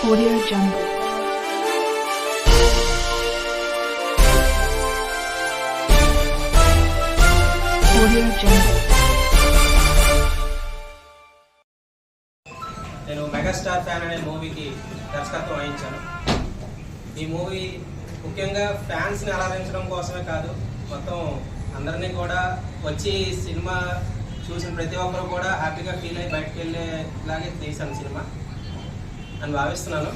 Audio Jungle. Audio Jungle. నేను megastar fan అనే మూవీకి దర్శకత్వం వహించాను. ఈ మూవీ ముఖ్యంగా ఫ్యాన్స్ని అలరించడం కోసమే కాదు, మొత్తం అందరినీ కూడా వచ్చి సినిమా చూసిన ప్రతి ఒక్కరు కూడా హ్యాపీగా ఫీల్ అయ్యి బయటకు వెళ్ళేలాగే తీశాను సినిమా అని భావిస్తున్నాను.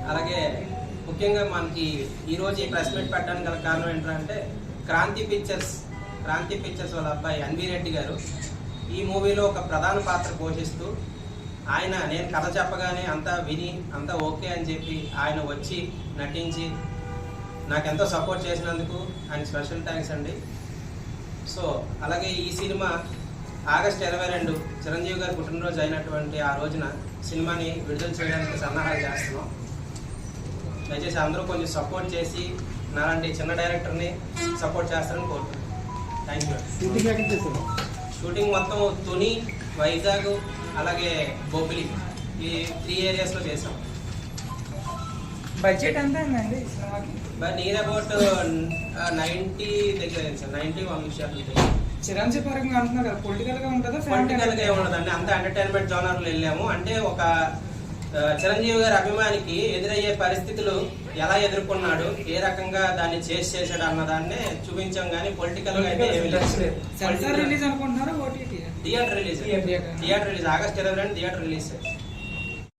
అలాగే ముఖ్యంగా మనకి ఈరోజు ఈ ప్రెస్ మీట్ పెట్టడానికి గల కారణం ఏంటంటే క్రాంతి పిక్చర్స్ వాళ్ళ అబ్బాయి ఎన్వి రెడ్డి గారు ఈ మూవీలో ఒక ప్రధాన పాత్ర పోషిస్తూ ఆయన నేను కథ చెప్పగానే అంతా విని అంతా ఓకే అని చెప్పి ఆయన వచ్చి నటించి నాకెంతో సపోర్ట్ చేసినందుకు ఆయన స్పెషల్ థ్యాంక్స్ అండి. సో అలాగే ఈ సినిమా ఆగస్టు 22 చిరంజీవి గారి పుట్టినరోజు అయినటువంటి ఆ రోజున సినిమాని విడుదల చేయడానికి సన్నాహాలు చేస్తున్నాం. దయచేసి అందరూ కొంచెం సపోర్ట్ చేసి నాలాంటి చిన్న డైరెక్టర్ని సపోర్ట్ చేస్తారని కోరుతున్నాను. Thank you. షూటింగ్ మొత్తం తుని, వైజాగ్, అలాగే బొబ్బిలి ఈ 3 ఏరియాస్లో చేసాం. బడ్జెట్ ఎంత అయిందండి సినిమాకి? నియర్ అబౌట్ 90 దగ్గర అయింది సార్. 91 విషయాలు. చిరంజీవి పరంగా అంటున్నారు కదా, పొలిటికల్ గా ఉంటుందా? పొలిటికల్ గా ఏముండదండి, అంత ఎంటర్టైన్మెంట్ జోనర్లో వెళ్ళాము. అంటే ఒక చిరంజీవి గారి అభిమానికి ఎదురయ్యే పరిస్థితులు ఎలా ఎదుర్కొన్నాడు, ఏ రకంగా దాన్ని చేశాడు అన్నదాన్ని చూపించాం. కానీ పొలిటికల్ గా అయితే ఏమీ లేదు. సెన్సార్ రిలీజ్ అనుకుంటున్నారా? OTT theatre release August 22 theatre release.